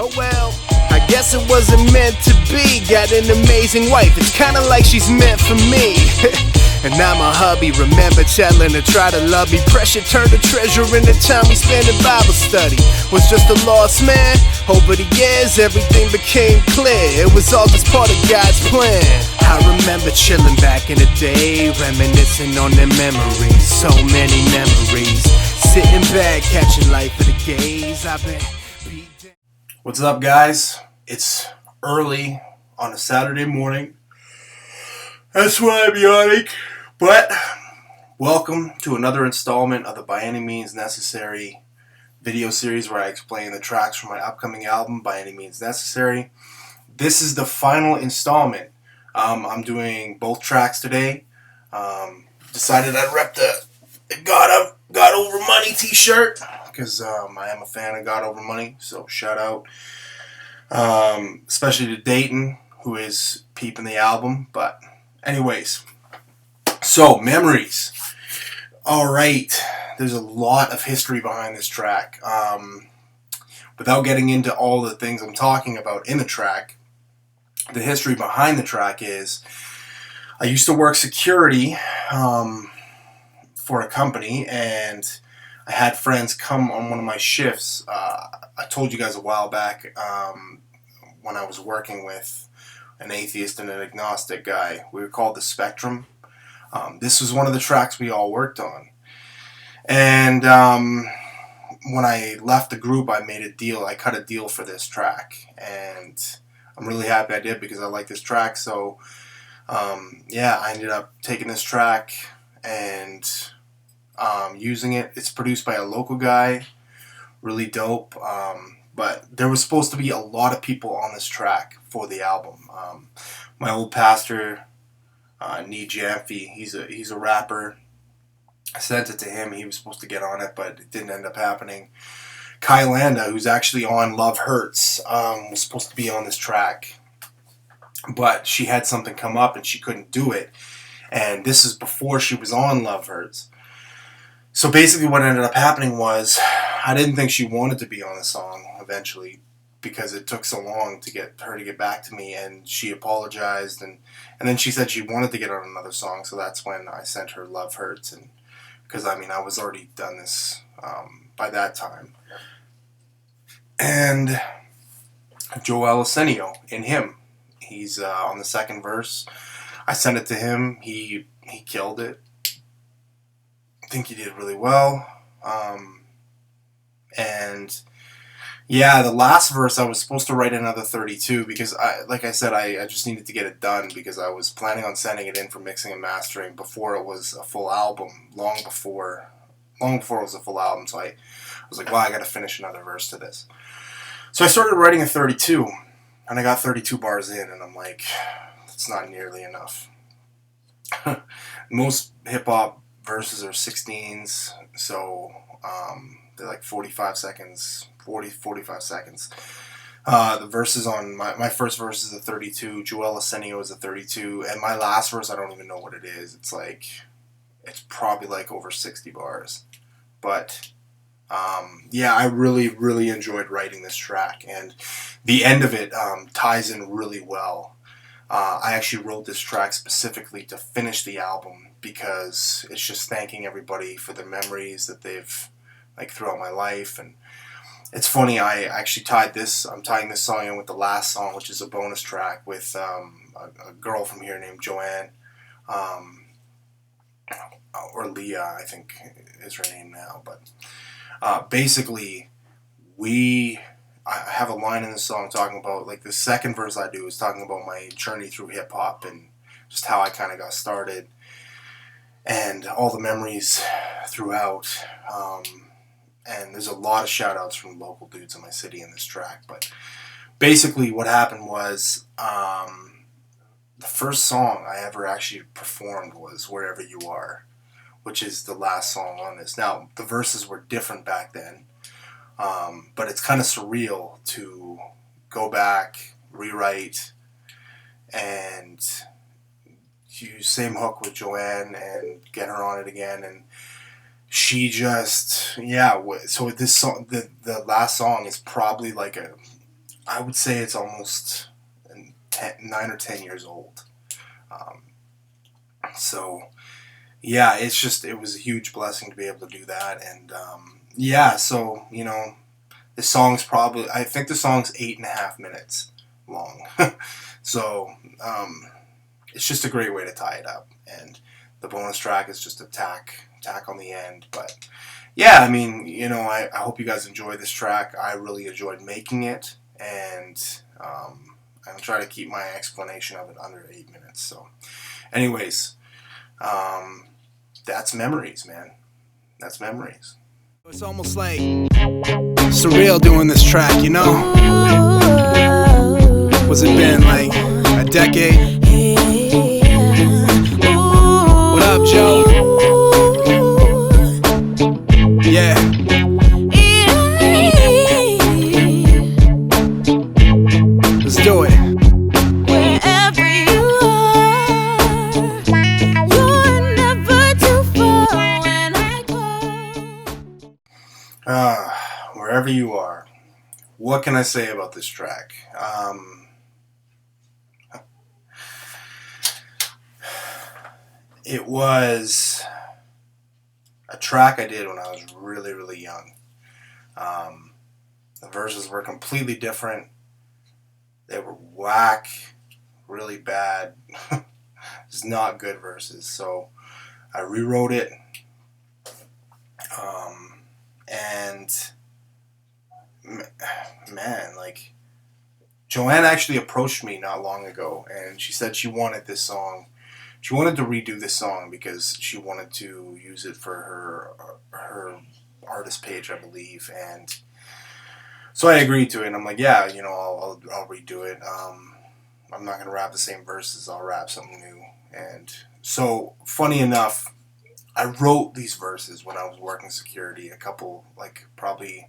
Oh well, I guess it wasn't meant to be. Got an amazing wife, it's kinda like she's meant for me. And now my hubby, remember telling her try to love me. Pressure turned to treasure in the time we spent in Bible study. Was just a lost man. Over the years everything became clear. It was all just part of God's plan. I remember chilling back in the day, reminiscing on their memories. So many memories. Sitting back, catching life for the gaze. I've been beat down. What's up, guys? It's early on a Saturday morning. That's why I'm yawning. But welcome to another installment of the By Any Means Necessary video series where I explain the tracks from my upcoming album, By Any Means Necessary. This is the final installment. I'm doing both tracks today. Decided I'd rep the God Over Money t-shirt because I am a fan of God Over Money, so shout out. Especially to Dayton, who is peeping the album. But anyways, so memories. Alright, there's a lot of history behind this track. Without getting into all the things I'm talking about in the track, the history behind the track is I used to work security for a company, and I had friends come on one of my shifts. I told you guys a while back when I was working with an atheist and an agnostic guy. We were called the Spectrum. This was one of the tracks we all worked on. And when I left the group, I made a deal. I cut a deal for this track. And I'm really happy I did because I like this track. So, I ended up taking this track and using it. It's produced by a local guy. Really dope. But there was supposed to be a lot of people on this track for the album. My old pastor, Nee Jamphy, he's a rapper. I sent it to him. He was supposed to get on it, but it didn't end up happening. Kai Landa, who's actually on Love Hurts, was supposed to be on this track. But she had something come up and she couldn't do it. And this is before she was on Love Hurts. So basically what ended up happening was I didn't think she wanted to be on the song eventually because it took so long to get her to get back to me, and she apologized, and then she said she wanted to get on another song, so that's when I sent her Love Hurts, and because I was already done this by that time. And Joel Arsenio in Him, he's on the second verse. I sent it to him. He killed it. I think he did really well. And yeah, the last verse I was supposed to write another 32 because I just needed to get it done because I was planning on sending it in for mixing and mastering before it was a full album, long before it was a full album. So I was like, well, I got to finish another verse to this. So I started writing a 32, and I got 32 bars in, and I'm like, it's not nearly enough. Most hip-hop verses are 16s, so they're like 45 seconds. The verses on my first verse is a 32, Joel Arsenio is a 32, and my last verse, I don't even know what it is. It's probably like over 60 bars. But I really, really enjoyed writing this track, and the end of it ties in really well. I actually wrote this track specifically to finish the album because it's just thanking everybody for the memories that they've throughout my life. And it's funny, I'm tying this song in with the last song, which is a bonus track with a girl from here named Joanne, or Leah, I think is her name now. But basically, I have a line in the song talking about, the second verse I do is talking about my journey through hip-hop and just how I kind of got started and all the memories throughout. And there's a lot of shout-outs from local dudes in my city in this track. But basically what happened was the first song I ever actually performed was Wherever You Are, which is the last song on this. Now, the verses were different back then, but it's kind of surreal to go back, rewrite, and use same hook with Joanne and get her on it again. And she just, so this song, the last song is probably like I would say it's almost 9 or 10 years old. Um, so yeah, it was a huge blessing to be able to do that. And yeah, so the song's I think the song's 8.5 minutes long. So it's just a great way to tie it up. And the bonus track is just a tack on the end. But yeah, I mean, I hope you guys enjoy this track. I really enjoyed making it, and I'll try to keep my explanation of it under 8 minutes. So anyways, that's memories, man. That's memories. It's almost like surreal doing this track, you know? Was it been like a decade? What up, Joe? Yeah. Let's do it. Wherever you are. What can I say about this track? It was a track I did when I was really, really young. The verses were completely different. They were whack, really bad, just not good verses. So I rewrote it, and man, like, Joanne actually approached me not long ago, and she said she wanted this song. She wanted to redo this song because she wanted to use it for her artist page, I believe. And so I agreed to it. And I'm like, yeah, I'll redo it. I'm not gonna rap the same verses. I'll rap something new. And so, funny enough, I wrote these verses when I was working security. A couple, like, probably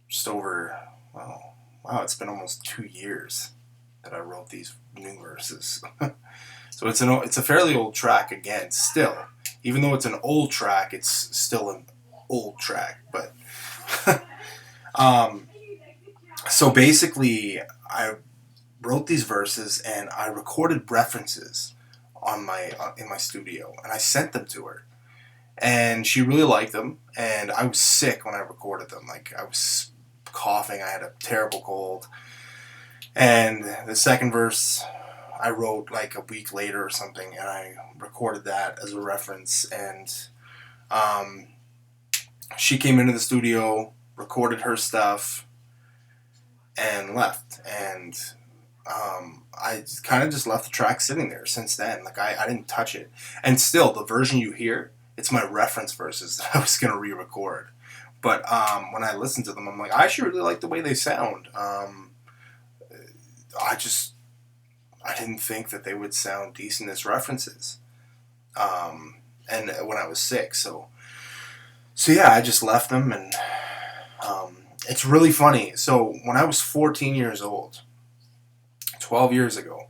just over. Wow, it's been almost 2 years that I wrote these new verses. So it's a fairly old track again. Still, even though it's an old track, it's still an old track. But so basically, I wrote these verses and I recorded references on in my studio, and I sent them to her, and she really liked them. And I was sick when I recorded them. Like, I was coughing. I had a terrible cold. And the second verse I wrote like a week later or something, and I recorded that as a reference. And she came into the studio, recorded her stuff, and left. And I kind of just left the track sitting there since then. Like, I didn't touch it. And still, the version you hear, it's my reference verses that I was going to re-record. But when I listened to them, I'm like, I actually really like the way they sound. I didn't think that they would sound decent as references. And when I was sick, so yeah, I just left them. And it's really funny. So when I was 14 years old, 12 years ago,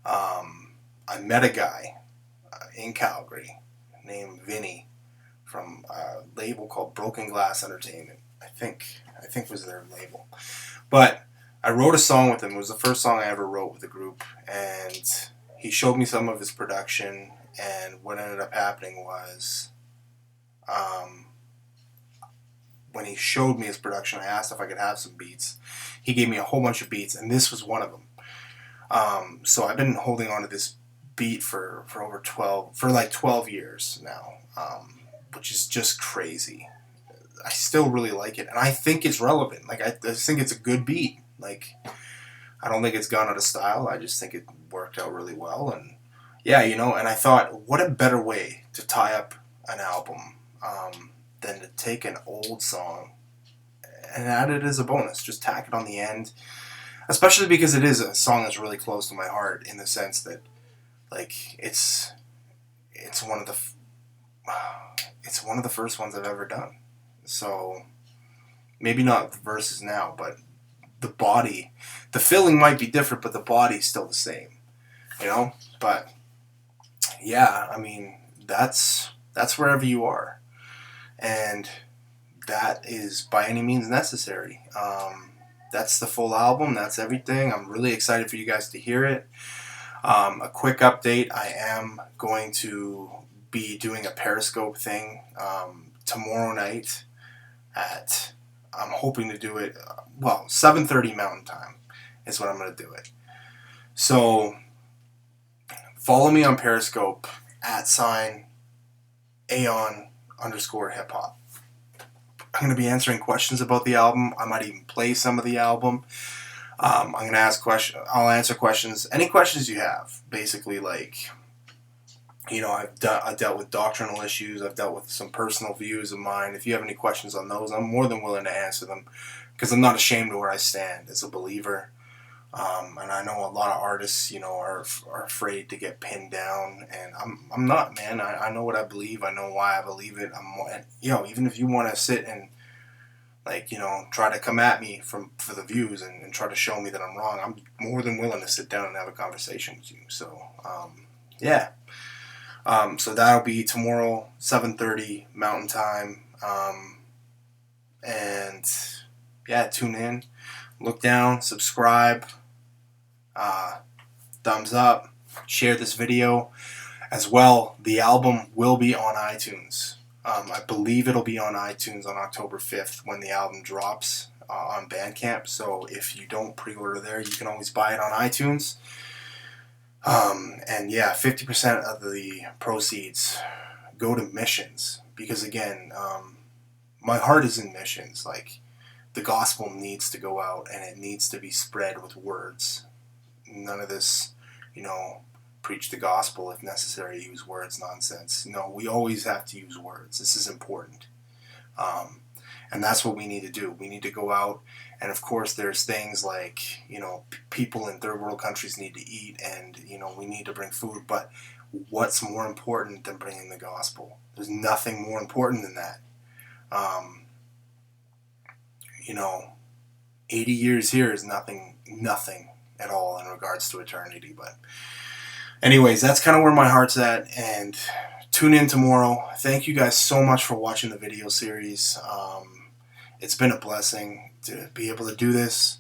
I met a guy in Calgary named Vinny from a label called Broken Glass Entertainment. I think was their label. But I wrote a song with him. It was the first song I ever wrote with the group, and he showed me some of his production. And what ended up happening was, when he showed me his production, I asked if I could have some beats. He gave me a whole bunch of beats, and this was one of them. So I've been holding on to this beat for like 12 years now, which is just crazy. I still really like it, and I think it's relevant. Like, I think it's a good beat. Like, I don't think it's gone out of style. I just think it worked out really well. And yeah, and I thought, what a better way to tie up an album than to take an old song and add it as a bonus. Just tack it on the end, especially because it is a song that's really close to my heart, in the sense that, like, it's one of the first ones I've ever done. So maybe not the verses now, but the body, the feeling might be different, but the body's still the same, But yeah, I mean, that's wherever you are, and that is by any means necessary. that's the full album. That's everything. I'm really excited for you guys to hear it. A quick update, I am going to be doing a Periscope thing tomorrow night at, I'm hoping to do it, 7:30 Mountain Time is when I'm going to do it. So follow me on Periscope at A.O.N _hip hop. I'm going to be answering questions about the album. I might even play some of the album. I'm going to ask questions. I'll answer questions. Any questions you have. Basically, like, you know, I've dealt with doctrinal issues. I've dealt with some personal views of mine. If you have any questions on those, I'm more than willing to answer them, because I'm not ashamed of where I stand as a believer. And I know a lot of artists, you know, are afraid to get pinned down, and I'm not, man. I know what I believe. I know why I believe it. You know, even if you want to sit and, like, you know, try to come at me for the views and try to show me that I'm wrong, I'm more than willing to sit down and have a conversation with you. So, yeah. So that'll be tomorrow, 7:30 Mountain Time. And yeah, tune in, look down, subscribe, thumbs up, share this video as well. The album will be on iTunes. I believe it'll be on iTunes on October 5th when the album drops on Bandcamp. So if you don't pre-order there, you can always buy it on iTunes. And yeah, 50% of the proceeds go to missions, because again, my heart is in missions. Like, the gospel needs to go out, and it needs to be spread with words. None of this, you know, preach the gospel, if necessary, use words nonsense. No, we always have to use words. This is important. And that's what we need to do. We need to go out, and of course there's things like, you know, people in third world countries need to eat, and, you know, we need to bring food. But what's more important than bringing the gospel? There's nothing more important than that. You know, 80 years here is nothing at all in regards to eternity. But anyways, that's kind of where my heart's at, and tune in tomorrow. Thank you guys so much for watching the video series. It's been a blessing to be able to do this,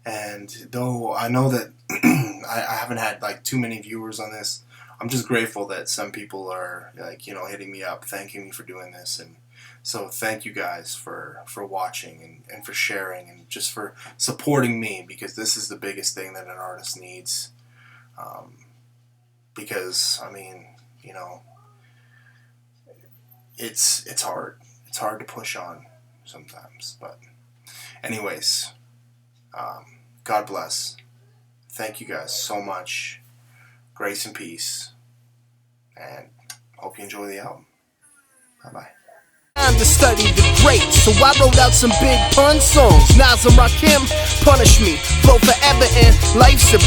and though I know that I haven't had like too many viewers on this, I'm just grateful that some people are, like, you know, hitting me up, thanking me for doing this. And so thank you guys for watching and for sharing and just for supporting me, because this is the biggest thing that an artist needs. Because, I mean, you know, it's hard. It's hard to push on sometimes. But anyways, God bless. Thank you guys so much. Grace and peace. And hope you enjoy the album. Bye-bye. Time to study the greats, so I wrote out some big pun songs. Nas and Rakim, punish me, flow forever, and life's a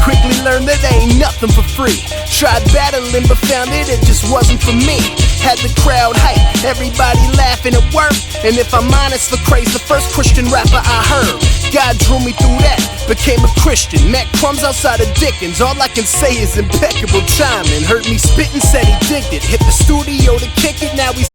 quickly learned that ain't nothing for free. Tried battling but found it just wasn't for me. Had the crowd hype, everybody laughing, it worked. And if I'm honest, Lecrae's the first Christian rapper I heard. God drew me through that, became a Christian. Met crumbs outside of Dickens, all I can say is impeccable timing. Heard me spittin', said he digged it. Hit the studio to kick it, now he's